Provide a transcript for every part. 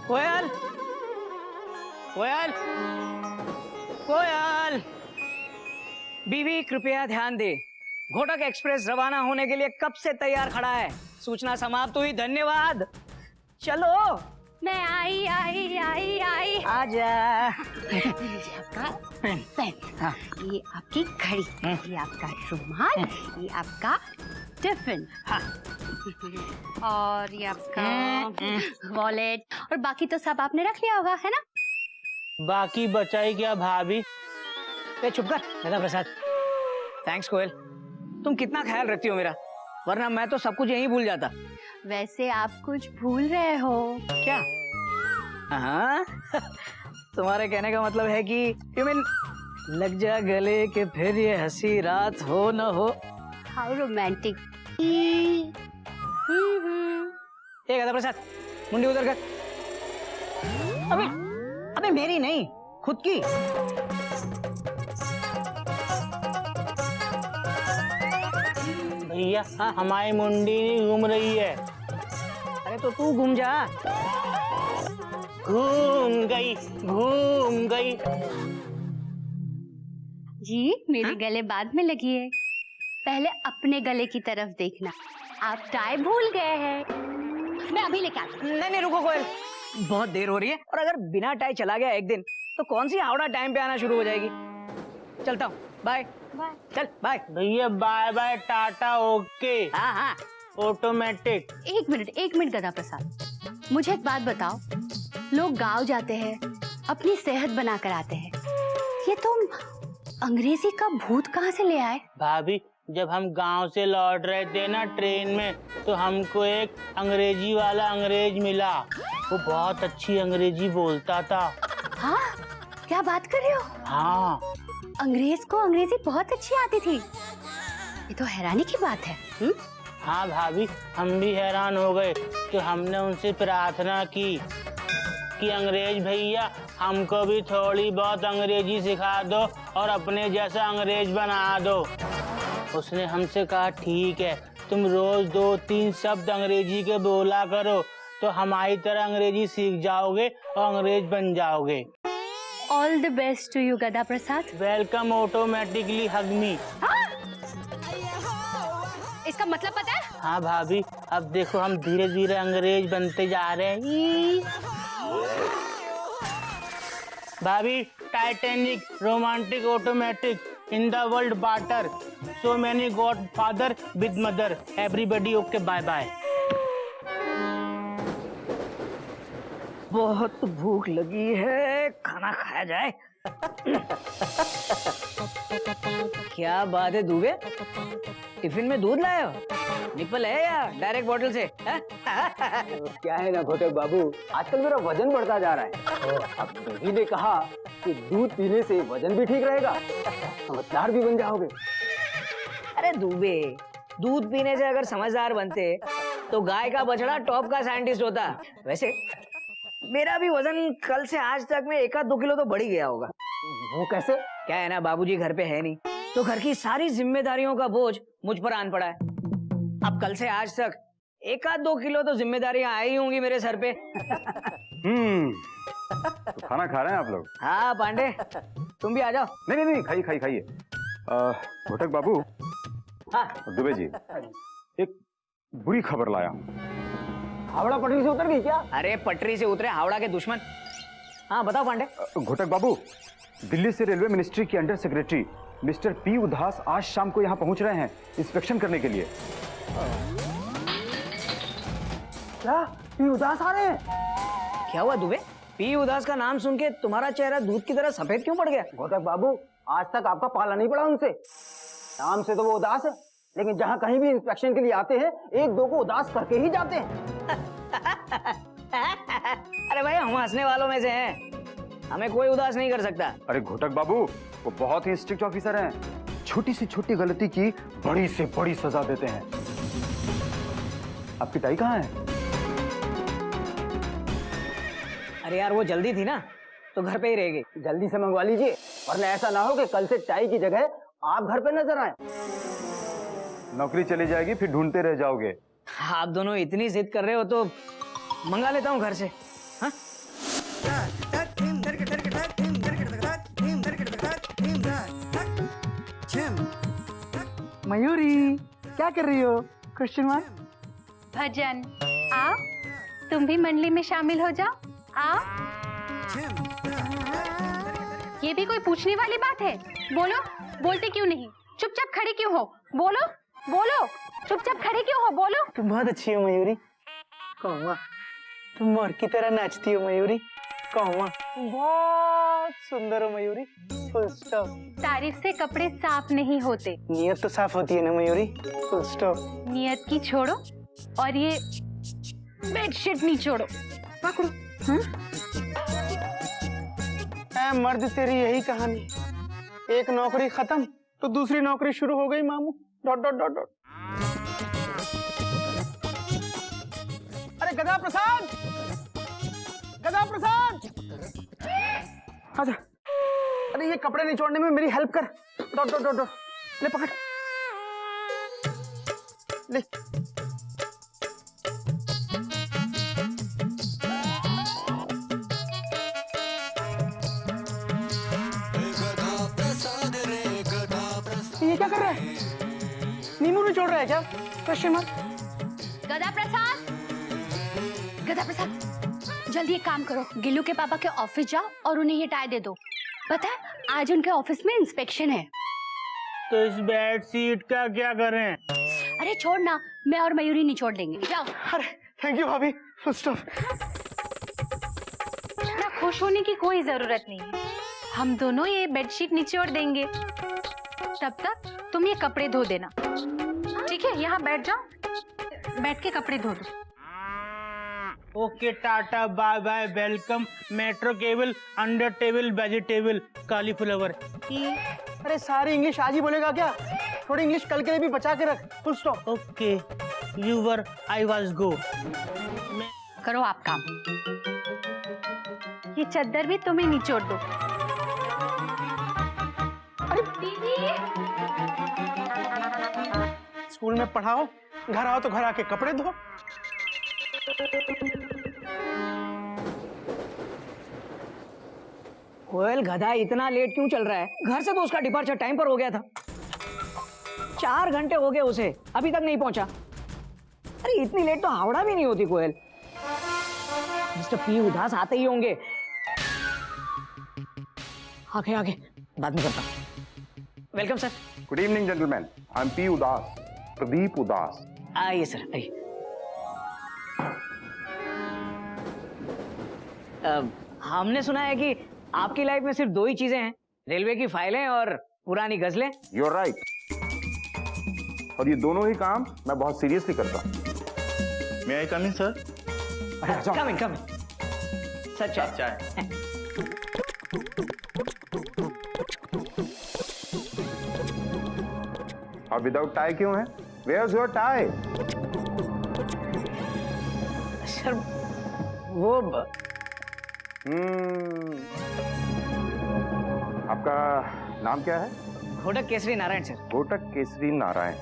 कोयल, कोयल, कोयल। बीवी कृपया ध्यान दे, घोटक एक्सप्रेस रवाना होने के लिए कब से तैयार खड़ा है। सूचना समाप्त हुई, धन्यवाद। चलो। मैं आई आई आई आई। आजा। ये आपका पेन, हाँ। ये आपकी घड़ी, ये आपका रुमाल, ये आपका टिफिन, हाँ। और ये आपका वॉलेट, और बाकी तो सब आपने रख लिया होगा, है ना? बाकी बचाई क्या भाभी? चुप कर गदा प्रसाद। थैंक्स कोयल, तुम कितना ख्याल रखती हो मेरा, वरना मैं तो सब कुछ यहीं भूल जाता। वैसे आप कुछ भूल रहे हो क्या? हाँ। तुम्हारे कहने का मतलब है कि यू मीन लग जा गले के फिर ये हंसी रात हो न हो। How romantic. ये गदा प्रसाद, मुंडी उधर कर। अबे अबे मेरी नहीं, खुद की। भैया हमारी मुंडी नहीं घूम रही है। अरे तो तू घूम जा। घूम गई, घूम गई। जी मेरे गले बाद में लगी है, पहले अपने गले की तरफ देखना। आप टाई भूल गए हैं, मैं अभी लेके आती हूँ। नहीं रुको कोयल, बहुत देर हो रही है, और अगर बिना टाई चला गया एक दिन तो कौन सी हावड़ा टाइम पे आना शुरू हो जाएगी। चलता हूँ, बाय। बाय। चल बाय। भैया बाय बाय टाटा ओके। हाँ हाँ। ऑटोमेटिक। एक मिनट गदा प्रसाद, मुझे एक बात बताओ। लोग गांव जाते हैं, अपनी सेहत बनाकर आते हैं, ये तुम अंग्रेजी का भूत कहाँ से ले आए? भाभी जब हम गांव से लौट रहे थे ना ट्रेन में, तो हमको एक अंग्रेजी वाला अंग्रेज मिला। वो बहुत अच्छी अंग्रेजी बोलता था। हाँ, क्या बात कर रहे हो? हाँ। अंग्रेज को अंग्रेजी बहुत अच्छी आती थी, ये तो हैरानी की बात है। हाँ भाभी, हम भी हैरान हो गए, तो हमने उनसे प्रार्थना की कि अंग्रेज भैया हमको भी थोड़ी बहुत अंग्रेजी सिखा दो और अपने जैसा अंग्रेज बना दो। उसने हमसे कहा ठीक है, तुम रोज 2-3 शब्द अंग्रेजी के बोला करो, तो हमारी तरह अंग्रेजी सीख जाओगे और अंग्रेज बन जाओगे। All the best to you Gada Prasad. Welcome automatically हग मी। इसका मतलब पता है? हाँ भाभी, अब देखो हम धीरे धीरे अंग्रेज बनते जा रहे हैं। भाभी Titanic, romantic, automatic, in the world butter, so many god father with mother, everybody okay bye bye. बहुत भूख लगी है, खाना खाया जाए। क्या बात है दूबे, टिफिन में दूध लाए हो? निप्पल है या डायरेक्ट बॉटल से? क्या है ना घोटक बाबू, आजकल मेरा वजन बढ़ता जा रहा है। अब बेबी ने कहा कि दूध पीने से वजन भी ठीक रहेगा, समझदार भी बन जाओगे। अरे दूबे, दूध पीने से अगर समझदार बनते तो गाय का बछड़ा टॉप का साइंटिस्ट होता। वैसे मेरा भी वजन कल से आज तक में 1-2 किलो तो बढ़ ही गया होगा। वो कैसे? क्या है ना, बाबूजी घर पे है नहीं, तो घर की सारी जिम्मेदारियों का बोझ मुझ पर आन पड़ा है। अब कल से आज तक 1-2 किलो तो जिम्मेदारियां आई होंगी मेरे सर पे। तो खाना खा रहे हैं आप लोग? हाँ पांडे, तुम भी आ जाओ। नहीं नहीं नहीं, खाइए खाइए। घोटक बाबू, हाँ दुबे जी, एक बुरी खबर लाया हूँ। हावड़ा पटरी से उतर गई क्या? अरे पटरी से उतरे हावड़ा के दुश्मन। हाँ बताओ पांडे। घोटक बाबू, दिल्ली से रेलवे मिनिस्ट्री के अंडर सेक्रेटरी मिस्टर पी उदास आज शाम को यहाँ पहुंच रहे हैं इंस्पेक्शन करने के लिए। क्या पी उदास आ रहे हैं? क्या हुआ दुबे, पी उदास का नाम सुन के तुम्हारा चेहरा दूध की तरह सफेद क्यों पड़ गया? घोटक बाबू, आज तक आपका पाला नहीं पड़ा उनसे। नाम से तो वो उदास है, लेकिन जहाँ कहीं भी इंस्पेक्शन के लिए आते हैं, 1-2 को उदास करके ही जाते हैं। अरे भाई, हम हंसने वालों में से हैं, हमें कोई उदास नहीं कर सकता। अरे घोटक बाबू, वो बहुत ही स्ट्रिक्ट ऑफिसर हैं, छोटी से छोटी गलती की बड़ी से बड़ी सजा देते हैं। आपकी टाई कहाँ है? अरे यार वो जल्दी थी ना, तो घर पे ही रहेगी। जल्दी से मंगवा लीजिए, वरना ऐसा ना हो कि कल से टाई की जगह आप घर पे नजर आए। नौकरी चली जाएगी, फिर ढूंढते रह जाओगे। आप दोनों इतनी जिद कर रहे हो तो मंगा लेता हूँ घर से। हाँ? क्या कर रही हो? Question mark. भजन आओ, तुम भी मंडली में शामिल हो जाओ, आओ। ये भी कोई पूछने वाली बात है? बोलो, बोलते क्यों नहीं? चुपचाप खड़े क्यों हो? बोलो बोलो, चुपचाप खड़े क्यों हो? बोलो। तुम बहुत अच्छी हो मयूरी। कौवा, तुम मोर की तरह नाचती हो मयूरी। कौवा, तुम बहुत सुंदर हो मयूरी। Full stop. तारीफ से कपड़े साफ नहीं होते। नियत तो साफ होती है ना मयूरी। Full stop. नियत की छोड़ो और ये बेडशीट निचोड़ो, पकड़ो। मर्द तेरी यही कहानी, एक नौकरी खत्म तो दूसरी नौकरी शुरू हो गई मामू। Dot dot dot dot. अरे गधा प्रसाद, गधा प्रसाद, आजा। अरे ये कपड़े निचोड़ने में मेरी हेल्प कर। Dot dot dot dot. ले पकड़, ले। ये क्या कर रहा है? नींबू निचोड़ रहा है क्या? Question mark. गधा प्रसाद, गधा प्रसाद, जल्दी एक काम करो, गिल्लू के पापा के ऑफिस जाओ और उन्हें ये टाई दे दो। पता है आज उनके ऑफिस में इंस्पेक्शन है। तो इस बेड शीट का क्या करें? अरे छोड़ ना, मैं और मयूरी निचोड़ देंगे, जाओ। अरे थैंक यू भाभी। Full stop. इतना खुश होने की कोई जरूरत नहीं है, हम दोनों ये बेडशीट निचोड़ देंगे। तब तक तुम ये कपड़े धो देना, ठीक है? यहाँ बैठ जाओ, बैठ के कपड़े धो दो। Okay, tata, bye bye, welcome. Metro cable, under table, vegetable, cauliflower. अरे सारी इंग्लिश आज ही बोलेगा क्या? थोड़ी इंग्लिश कल के लिए भी बचा के रख। Full stop. Okay, you were, I was go. करो आप काम। ये चद्दर भी तुम्हें निचोड़ दो। अरे दीदी, स्कूल में पढ़ाओ, घर आओ तो घर आके कपड़े धो। कोयल गधा इतना लेट क्यों चल रहा है? घर से तो उसका डिपार्चर टाइम पर हो गया था। 4 घंटे हो गए उसे, अभी तक नहीं पहुंचा। अरे इतनी लेट तो हावड़ा भी नहीं होती कोयल। मिस्टर पी उदास आते ही होंगे। आगे आगे बाद में करता हूं। Welcome sir. Good evening gentleman, I am P उदास, प्रदीप उदास। आइए सर, आइए। हमने सुना है कि आपकी लाइफ में सिर्फ 2 ही चीजें हैं, रेलवे की फाइलें और पुरानी गजलें। यू आर राइट, और ये दोनों ही काम मैं बहुत सीरियसली करता हूँ। मे आई कम इन सर? कम इन, कम इन। सर चाय। अब विदाउट टाई क्यों है? Wears your tie? सर वो आपका नाम क्या है? Ghotak Kesari Narayan sir. Ghotak Kesari Narayan.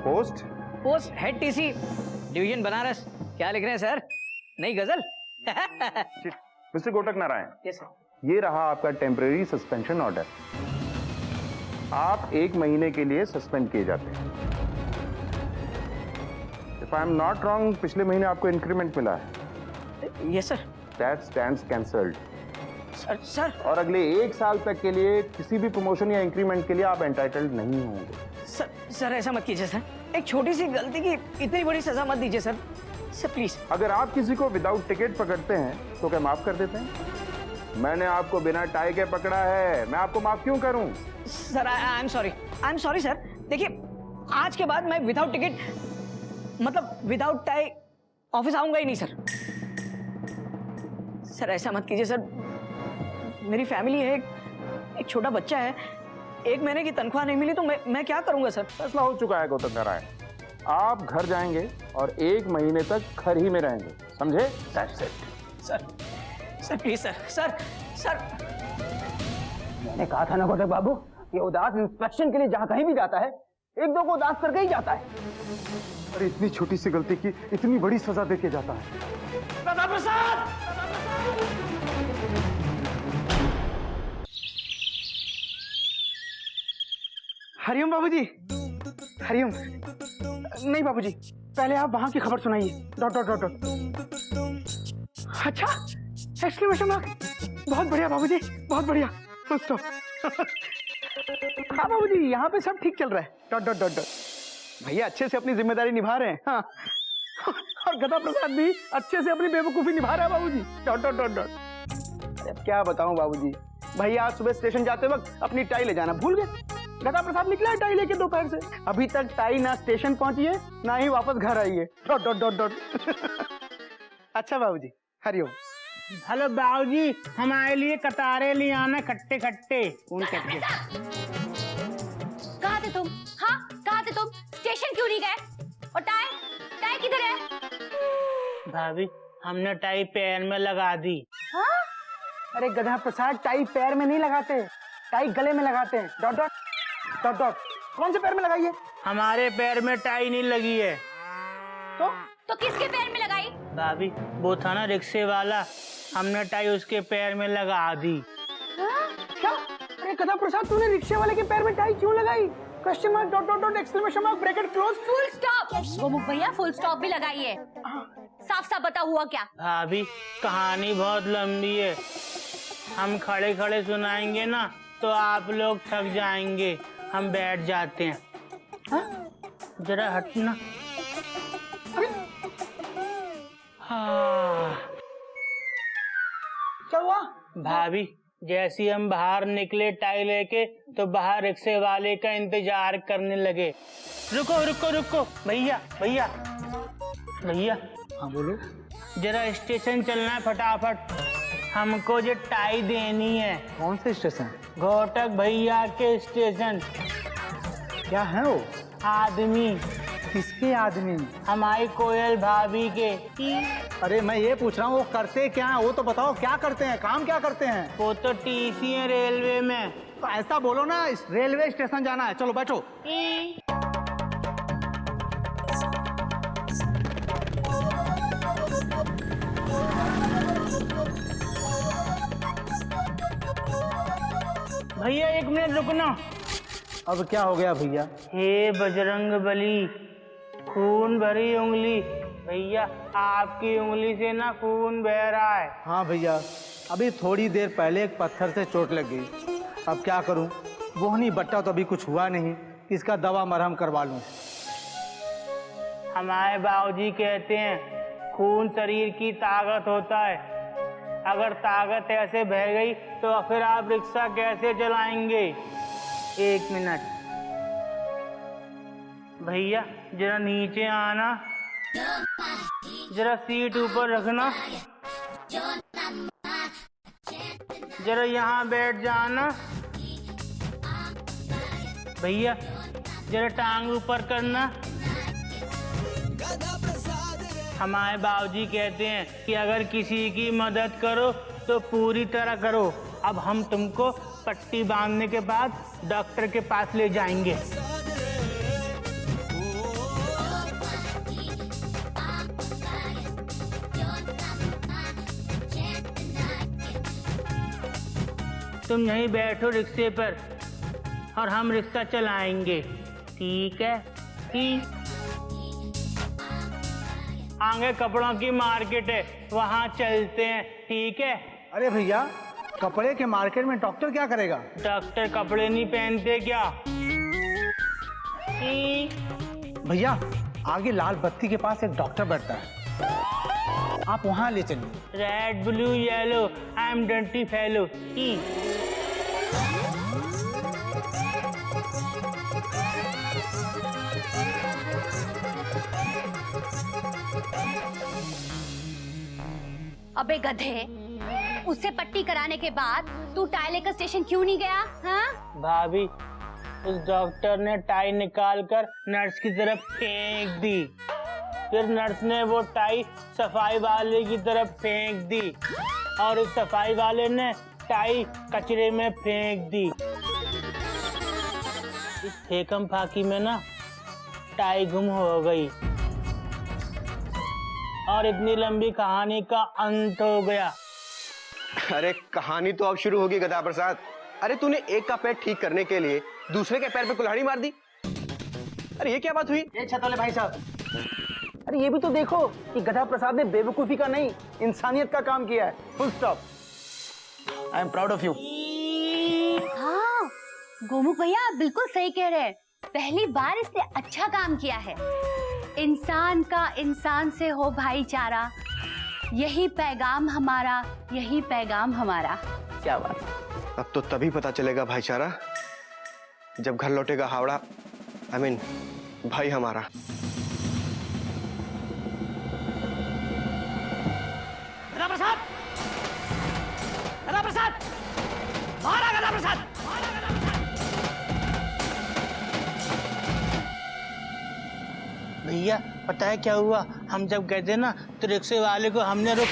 Post? Post head TC, division Banaras. क्या लिख रहे हैं सर? नई गजल? Mister Ghotak Narayan, yes sir. ये रहा आपका टेम्परेरी सस्पेंशन ऑर्डर। आप 1 महीने के लिए सस्पेंड किए जाते हैं। If I am not wrong, पिछले महीने आपको इंक्रीमेंट मिला है। Yes sir. That stands cancelled. Sir और अगले 1 साल तक के लिए किसी भी प्रमोशन या इंक्रीमेंट के लिए आप एंटाइटल्ड नहीं होंगे। सर ऐसा मत कीजिए सर, एक छोटी सी गलती की इतनी बड़ी सजा मत दीजिए सर। Sir please. अगर आप किसी को विदाउट टिकट पकड़ते हैं तो क्या माफ कर देते हैं? मैंने आपको बिना टाई के पकड़ा है, मैं आपको माफ क्यों करूं? Sir I am sorry sir. देखिए आज के बाद मैं विदाउट टिकट, मतलब विदाउट टाई ऑफिस आऊंगा ही नहीं सर। सर ऐसा मत कीजिए सर, मेरी फैमिली है, एक छोटा बच्चा है, 1 महीने की तनख्वाह नहीं मिली तो मैं क्या करूंगा सर? फैसला हो चुका है घोटक नारायण, आप घर जाएंगे और 1 महीने तक घर ही में रहेंगे, समझे? That's it. Sir please sir. मैंने कहा था ना घोटक बाबू, ये उदास इंस्पेक्शन के लिए जहाँ कहीं भी जाता है 1-2 को उदास करके ही जाता है। अरे इतनी छोटी सी गलती की इतनी बड़ी सजा दे के जाता है। दादा प्रसाद! हरिओम बाबूजी। हरिओम। नहीं बाबूजी, पहले आप वहां की खबर सुनाइए। Dot dot dot dot. अच्छा, एक्सक्लेमेशन मार्क। बहुत बढ़िया बाबूजी, बहुत बढ़िया। Full stop. हाँ बाबूजी, यहाँ पे सब ठीक चल रहा है। Dot dot dot dot. भैया अच्छे से अपनी जिम्मेदारी निभा रहे हैं। हाँ, और गदा प्रसाद भी अच्छे से अपनी बेवकूफी निभा रहा है बाबूजी। Dot dot dot dot. अरे क्या बताऊं बाबूजी, भैया आज सुबह स्टेशन जाते वक्त अपनी टाई ले जाना भूल गए। गदा प्रसाद निकला है टाई लेके दोपहर से, अभी तक टाई ना स्टेशन पहुंची है ना ही वापस घर आई है। Dot dot dot dot. अच्छा बाबूजी, हरिओम। हेलो बाबूजी, हमारे लिए कतारे ले आना खट्टे खट्टे। कौन कहते? कहाँ थे तुम? हाँ, कहाँ थे तुम? स्टेशन क्यों नहीं गए? और टाई, टाई किधर है? भाभी, हमने टाई पैर में लगा दी। हाँ? अरे गधा प्रसाद, टाई पैर में नहीं लगाते, टाई गले में लगाते हैं। Dot dot dot dot. कौन से पैर में लगाई है? हमारे पैर में टाई नहीं लगी है। तो किसके पैर में लगाई? भाभी, वो था ना रिक्शे वाला, हमने टाई उसके पैर में लगा दी। क्या? अरे गधा प्रसाद, तूने रिक्शे वाले के पैर में टाई क्यों लगाई? Question mark, dot dot dot, exclamation mark, bracket close. Full stop. वो मुख भैया फुल स्टॉप भी लगाइए। साफ साफ बता हुआ क्या? भाभी, कहानी बहुत लंबी है, हम खड़े खड़े सुनाएंगे ना तो आप लोग थक जाएंगे। हम बैठ जाते हैं। जरा हटना। हाँ। क्या हुआ? भाभी, जैसे हम बाहर निकले टाई लेके तो बाहर रिक्शे वाले का इंतजार करने लगे। रुको रुको रुको, भैया भैया भैया। हाँ बोलो। जरा स्टेशन चलना है फटाफट, हमको जो टाई देनी है। कौन से स्टेशन? घोटक भैया के स्टेशन। क्या है वो? आदमी। किसके आदमी? हमारी कोयल भाभी के। अरे मैं ये पूछ रहा हूँ वो करते क्या है, वो तो बताओ क्या करते हैं, काम क्या करते हैं? वो तो टीसी है रेलवे में। तो ऐसा बोलो ना, इस रेलवे स्टेशन जाना है, चलो बैठो। भैया एक मिनट रुकना। अब क्या हो गया भैया? हे बजरंग बली, खून भरी उंगली। भैया, आपकी उंगली से ना खून बह रहा है। हाँ भैया, अभी थोड़ी देर पहले एक पत्थर से चोट लग गई। अब क्या करूं? बोहनी बट्टा तो अभी कुछ हुआ नहीं, इसका दवा मरहम करवा लूं। हमारे बाबूजी कहते हैं खून शरीर की ताकत होता है। अगर ताकत ऐसे बह गई तो फिर आप रिक्शा कैसे चलाएंगे? एक मिनट भैया, जरा नीचे आना, जरा सीट ऊपर रखना, जरा यहाँ बैठ जाना। भैया, जरा टांग ऊपर करना। हमारे बाबूजी कहते हैं कि अगर किसी की मदद करो तो पूरी तरह करो। अब हम तुमको पट्टी बांधने के बाद डॉक्टर के पास ले जाएंगे। तुम यहीं बैठो रिक्शे पर और हम रिक्शा चलाएंगे, ठीक है? ठीक। आगे कपड़ों की मार्केट है, वहाँ चलते हैं, ठीक है? अरे भैया, कपड़े के मार्केट में डॉक्टर क्या करेगा? डॉक्टर कपड़े नहीं पहनते क्या? भैया, आगे लाल बत्ती के पास एक डॉक्टर बैठता है, आप वहाँ ले चलिए। Red blue yellow, I am dainty fellow. अबे गधे, उससे पट्टी कराने के बाद तू टाई लेकर स्टेशन क्यों नहीं गया? हाँ? भाभी, उस डॉक्टर ने टाई निकालकर नर्स की तरफ फेंक दी, फिर नर्स ने वो टाई सफाई वाले की तरफ फेंक दी और उस सफाई वाले ने टाई कचरे में फेंक दी। इस फेकम फाकी में ना टाई गुम हो गई और इतनी लंबी कहानी का अंत हो गया। अरे कहानी तो अब शुरू होगी गधा प्रसाद। अरे तूने एक का पैर ठीक करने के लिए दूसरे के पैर पे कुल्हाड़ी मार दी। अरे ये क्या बात हुई? ये छतोले भाई साहब, अरे ये भी तो देखो कि गधा प्रसाद ने बेवकूफी का नहीं, इंसानियत का काम किया है। Full stop. I am proud of you. हाँ, गोमुख भैया आप बिल्कुल सही कह रहे हैं। पहली बार इसने अच्छा काम किया है। इंसान का इंसान से हो भाईचारा, यही पैगाम हमारा, यही पैगाम हमारा। क्या बात। अब तो तभी पता चलेगा भाईचारा जब घर लौटेगा हावड़ा, आई मीन भाई हमारा। गधा प्रसाद, गधा प्रसाद, मारा गधा प्रसाद। भैया पता है क्या हुआ, हम जब गए थे ना तो रिक्शे वाले को हमने रोक।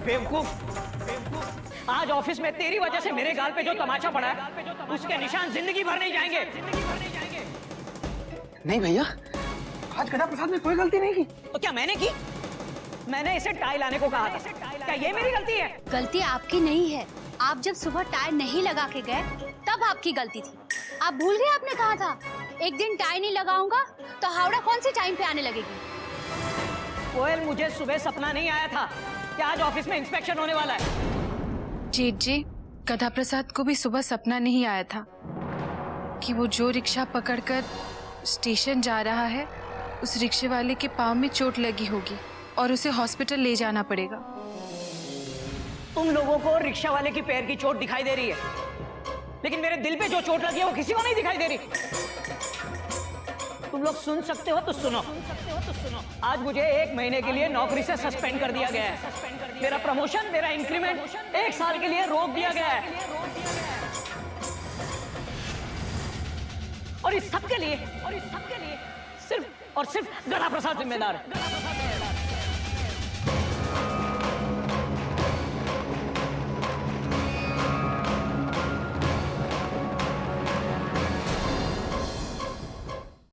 बेवकूफ, आज ऑफिस में तेरी वजह से मेरे गाल पे जो तमाचा पड़ा है उसके निशान जिंदगी भर नहीं जाएंगे। नहीं भैया, आज गधा प्रसाद ने कोई गलती नहीं की। तो क्या मैंने की? मैंने इसे टाई लाने को कहा था, क्या ये मेरी गलती है? गलती आपकी नहीं है। आप जब सुबह टाई नहीं लगा के गए तब आपकी गलती थी। आप भूल गए आपने कहा था एक दिन टाई नहीं लगाऊंगा तो हावड़ा कौन सी टाइम पे आने लगेगी। कोयल, मुझे सुबह सपना नहीं आया था कि आज ऑफिस में इंस्पेक्शन होने वाला है। जेठ जी, गधा प्रसाद को भी सुबह सपना नहीं आया था कि वो जो रिक्शा पकड़कर स्टेशन जा रहा है उस रिक्शे वाले के पाँव में चोट लगी होगी और उसे हॉस्पिटल ले जाना पड़ेगा। तुम लोगों को रिक्शा वाले की पैर की चोट दिखाई दे रही है, लेकिन मेरे दिल पे जो चोट लगी है वो किसी को नहीं दिखाई दे रही। तुम लोग सुन सकते हो तो सुनो। आज मुझे 1 महीने के लिए नौकरी से सस्पेंड कर दिया गया है। मेरा प्रमोशन, मेरा इंक्रीमेंट 1 साल के लिए रोक दिया गया है। और इस सब के लिए सिर्फ और सिर्फ गधा प्रसाद जिम्मेदार है।